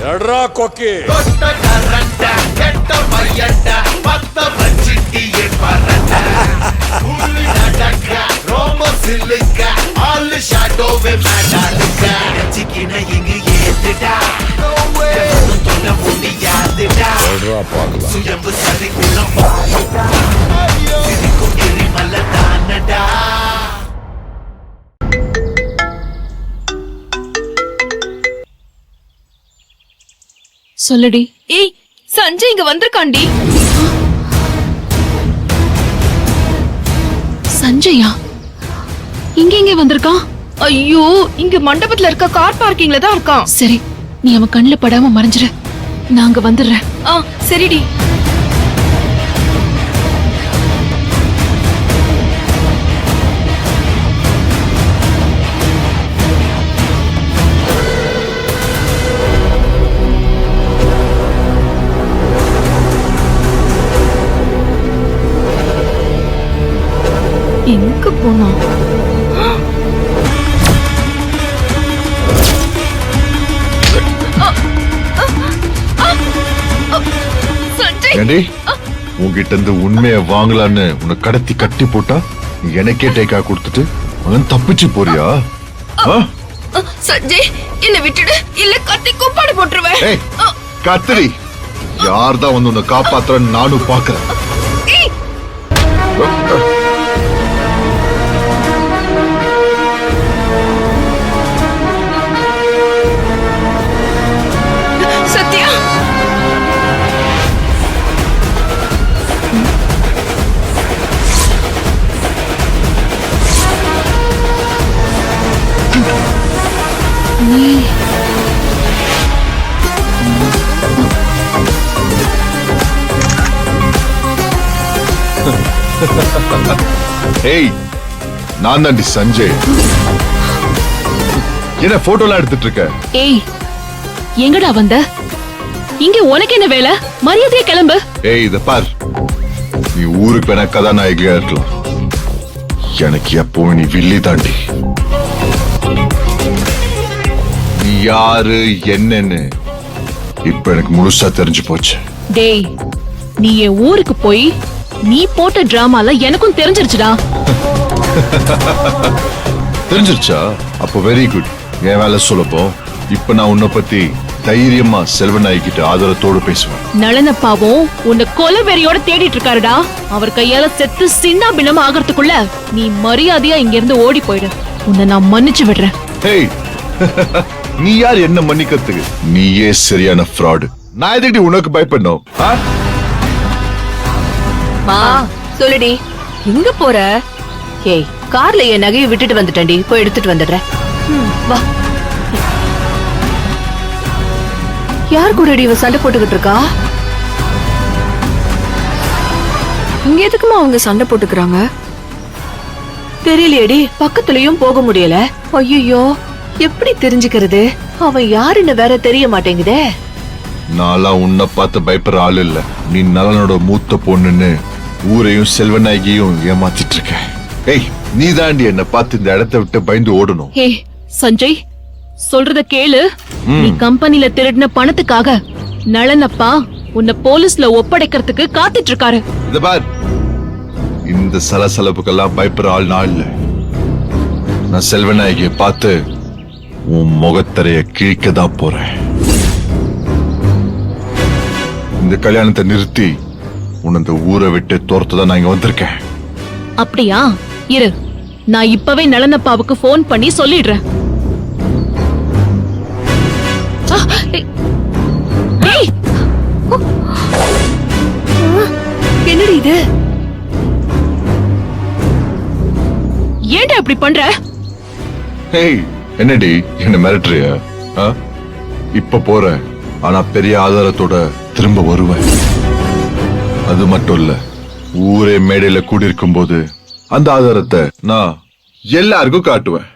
எட்ரா கொக்கி சொல்லுடி. ஏய், சஞ்சய் இங்க வந்திருக்காண்டி. சஞ்சயா இங்க எங்க வந்திருக்கான்? ஐயோ, இங்க மண்டபத்துல இருக்க கார் பார்க்கிங்ல தான் இருக்கான். சரி, நீ அவன் கண்ணுல படாம மறைஞ்சிரு, நாங்க வந்துடுறேன். சரிடி. எங்க போனா? ஏண்டி உன்கிட்ட இருந்து உண்மையை வாங்கலான்னு உன்னை கடத்தி கட்டி போட்டா நீ எனக்கே டேக்கா கொடுத்துட்டு அவன் தப்பிச்சு போறியா? சஞ்சய், என்ன விட்டுடு, இல்ல கத்தி கூப்பாடு போட்டுருவேன். ஏய் கத்திரி, யார்தான் வந்து உன்னை காப்பாத்துறன்னு நானும் பாக்குறேன். சத்யா, ஏய், நான் தாண்டி சஞ்சய். என்ன போட்டோலாம் எடுத்துட்டு இருக்க? ஏய், எங்கடா வந்த? இங்க உனக்கு என்ன வேலை? மரியாதையா கிளம்பு. ஏய் இத பார், நீ ஊருக்கு வேணா கதாநாயகியா இருக்கலாம், எனக்கு எப்பவும் நீ வில்லி தாண்டி. நீ யாரு என்னன்னு இப்ப எனக்கு முழுசா தெரிஞ்சு போச்சு. டேய், நீ என் ஊருக்கு போய் நீ போட்ட டிராமால எனக்கும் தெரிஞ்சிருச்சுடா. தெரிஞ்சிருச்சா? அப்போ வெரி குட். என் வேலை சொல்லப்போம். இப்ப நான் உன்னை பத்தி தைரியமா செல்வநாய்கிட்ட ஆதரத்தோடு பேசுவேன். நளனப்பாவும் உன்னை கொலவெறியோட தேடிட்டு இருக்காருடா. அவர் கையால செத்து சின்ன பின்னம் ஆகிறதுக்குள்ள நீ மரியாதையா இங்க இருந்து ஓடி போயிடு. உன்னை நான் மன்னிச்சு விடுறேன். ஹேய், நீ யார் என்ன மன்னிக்கிறதுக்கு? நீயே சரியான ஃப்ராடு. நான் எதுக்கு உனக்கு பயப்படணும்? சொல்லுடி, எங்க போற? ஏய், கார்ல என் நகையை விட்டுட்டு வந்துட்டேன்டி, போய் எடுத்துட்டு வந்துடுறேன். வா. யார் கூடடி இவ சண்டை போட்டுக்கிட்டு இருக்கா? இங்க எதுக்குமா அவங்க சண்டை போட்டுக்கிறாங்க? தெரியலையேடி, பக்கத்துலயும் போக முடியல. ஐயோ, எப்படி தெரிஞ்சுக்கிறது? அவன் யாருன்னு வேற தெரிய மாட்டேங்குதே. நான்லாம் உன்னை பார்த்து பயப்படுற ஆள் இல்ல. நீ நலனோட மூத்த பொண்ணுன்னு ஊரையும் செல்வநாயகியும் ஏமாத்திட்டு இருக்க. ஏய், நீ தாண்டி என்ன பார்த்து இந்த இடத்தை விட்டு பயந்து ஓடணும். ஹே சஞ்சய், சொல்றத கேளு. நீ கம்பெனில திருடின பணத்துக்காக நளனப்பா உன்னை போலீஸ்ல ஒப்படைக்கிறதுக்கு காத்துட்டு இருக்காரு. இத பார், இந்த சலசலப்புக்கெல்லாம் பயப்படுற ஆள் நான் இல்ல. நான் செல்வநாயகியை பார்த்து உன் முகத்தரைய கிழிக்கதான் போறேன். இந்த கல்யாணத்தை நிறுத்தி உன்னை இந்த ஊரை விட்டு தோர்த்துதான் நான் இங்க வந்திருக்கேன். அப்படியா? இரு, நான் இப்பவே நளனப்பாவுக்கு போன் பண்ணி சொல்லிடுறேன். என்னடி இது? ஏன்டா இப்படி பண்ற? ஹேய், என்னடி என்ன மிரட்டுறியா? இப்ப போறேன், ஆனா பெரிய ஆதாரத்தோட திரும்ப வருவேன். அது மட்டும் இல்ல, ஊரே மேடையில கூடியிருக்கும் போது அந்த ஆதாரத்தை நான் எல்லாருக்கும் காட்டுவேன்.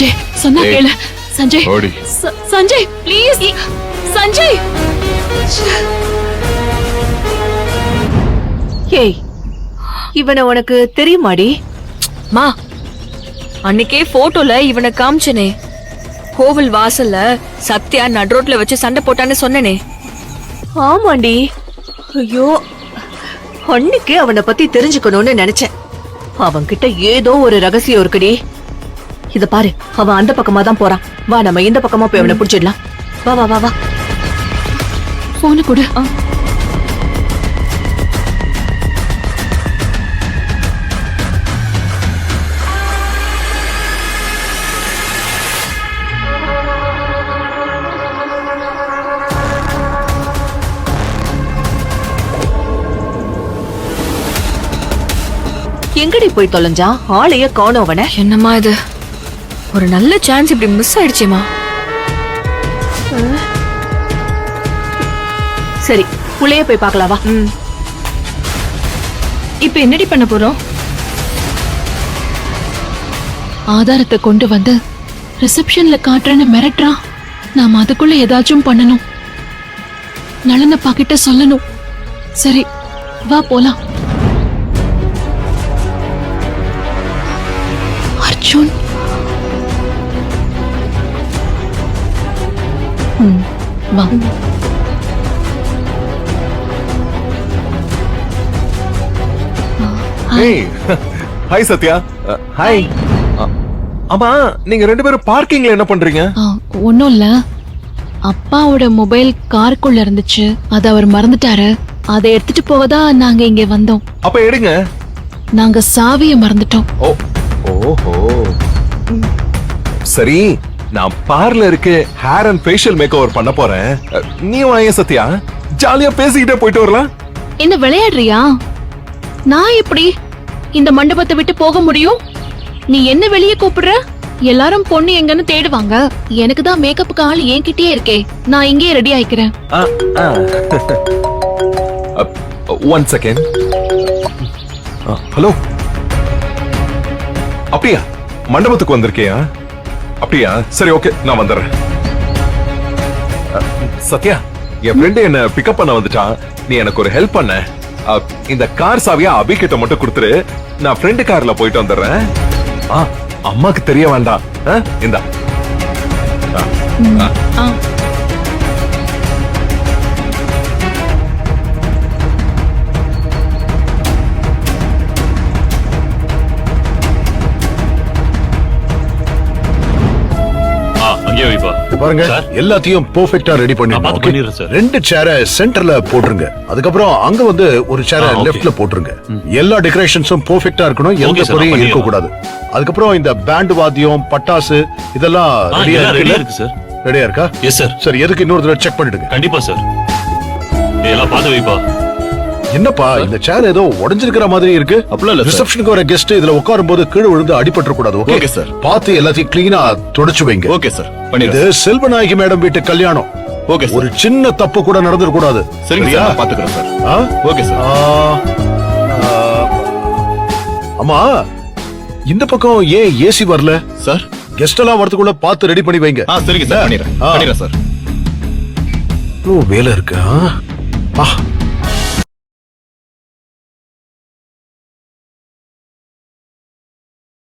சஞ்சய் சொன்னா ஏய், கேளு. சஞ்சய் ஓடி. சஞ்சய் ப்ளீஸ். சஞ்சய் ஏய் இவனை உனக்கு தெரியுமாடி? மா அன்னைக்கே போட்டோல இவனை காமிச்சனே, கோவில் வாசல்ல சத்யா நடுரோட்ல வச்சு சண்டை போட்டான்னு சொன்னனே. ஆமாண்டி. ஐயோ, அன்னைக்கு அவனை பத்தி தெரிஞ்சுக்கணும்னு நினைச்சேன். அவன்கிட்ட ஏதோ ஒரு ரகசியம் இருக்குடி. இத பாரு, அவன் அந்த பக்கமா தான் போறான். வா நம்ம இந்த பக்கமா போய் அவனை பிடிச்சிடலாம். வா வா வா வா. போன கொடு. எங்கடி போய் தொலைஞ்சான்? ஆளைய காணோம் அவனை. என்னம்மா இது, ஒரு நல்ல சான்ஸ் இப்படி மிஸ் ஆயிடுச்சேமா. சரி, உள்ளே போய் பார்க்கலாம் வா. இப்ப என்னடி பண்ண போறோம்? ஆதாரத்தை கொண்டு வந்து ரிசப்ஷன்ல காட்டுறேன்னு மிரட்டுறான். நாம அதுக்குள்ள ஏதாச்சும் பண்ணணும். நளனப்பா கிட்ட சொல்லணும். சரி வா போலாம். அர்ஜுன் வா. Hey hi Sathya. ஹாய். ஆமா, நீங்க ரெண்டு பேரும் பார்க்கிங்ல என்ன பண்றீங்க? ஒன்னும் இல்ல, அப்பாவோட மொபைல் காருக்குள்ள இருந்துச்சு. அத அவர் மறந்துட்டாரு. அதை எடுத்துட்டு போகதான் நாங்க இங்க வந்தோம். அப்ப எடுங்க. நாங்க சாவியை மறந்துட்டோம். ஓ ஓஹோ. சரி, நான் பார்லருக்கு hair and facial makeover பண்ண போறேன். நீ வாங்க சத்யா, ஜாலியா பேசிக்கிட்டே போயிட்டு வரலாம். என்ன விளையாடுறியா? நான் எப்படி இந்த மண்டபத்தை விட்டு போக முடியும்? நீ என்ன வெளியே கூப்பிடுற? எல்லாரும் பொண்ணு எங்கன்னு தேடுவாங்க. எனக்கு தான் மேக்கப்புக்கு ஆள் என்கிட்டயே இருக்கே. நான் இங்கேயே ரெடி ஆயிக்கிறேன். One second. ஹலோ. அப்படியா, மண்டபத்துக்கு வந்திருக்கியா? அப்படியா, சரி ஓகே, நான் வந்துடுறேன். சத்யா, என் ஃப்ரெண்டு என்ன பிக்கப் பண்ண வந்துட்டான். நீ எனக்கு ஒரு ஹெல்ப் பண்ண. இந்த கார் சாவியா அபி கிட்ட மட்டும் கொடுத்துரு. நான் ஃப்ரெண்டு கார்ல போயிட்டு வந்துடுறேன். அம்மாக்கு தெரிய வேண்டாம். இந்தா. அங்கே வைப்பா. பாருங்க, சார். எல்லாத்தையும் பெர்ஃபெக்ட்டா ரெடி நான் பார்த்து பண்ணிடுறேன் சார். ரெண்டு சேரை சென்டர்ல போட்டுருங்க. அதுக்கப்புறம் அங்க வந்து ஒரு சேரை ஓகே. லெஃப்ட்ல போட்டுருங்க. எல்லா டெக்கரேஷன்ஸும் பெர்ஃபெக்ட்டா இருக்கணும். எந்த ஓகே சார், குறையும் நான் இருக்க கூடாது. அதுக்கப்புறம் இந்த பேண்ட் வாத்தியம், பட்டாசு இதெல்லாம் ரெடியா ரெடியா இருக்கு. இருக்கு சார். ரெடியா இருக்கா? Yes sir. சரி, எதுக்கு இன்னொரு தடவை செக் பண்ணிடுங்க. கண்டிப்பா சார். எல்லாம் பார்த்து வைப்பா. என்னப்பா இந்த சேர் ஏதோ உடைஞ்சிருக்கிற மாதிரி இருக்கு? அப்படிலாம் இல்ல சார். ரிசப்ஷனுக்கு வர கெஸ்ட் இதுல உட்காரும் போது கீழே விழுந்து அடிபட்டு கூடாது. Okay sir. பார்த்து எல்லாத்தையும் கிளீனா தொடச்சு வைங்க. ஓகே சார், இது பண்ணிடுறேன். செல்வநாயகி மேடம் வீட்டு கல்யாணம். Okay sir. ஒரு சின்ன தப்பு கூட நடந்துட கூடாது. சரிங்க சரியா? சார், நான் பாத்துக்கிறேன் சார். ஆ? Okay sir. அம்மா, இந்த பக்கம் ஏன் ஏசி வரல? சார். கெஸ்ட் எல்லாம் வரதுக்குள்ள பார்த்து ரெடி பண்ணி வைங்க. சரிங்க சார், பண்ணிடுறேன். ஆ. பண்ணிடுறேன் சார். வேலை இருக்கு.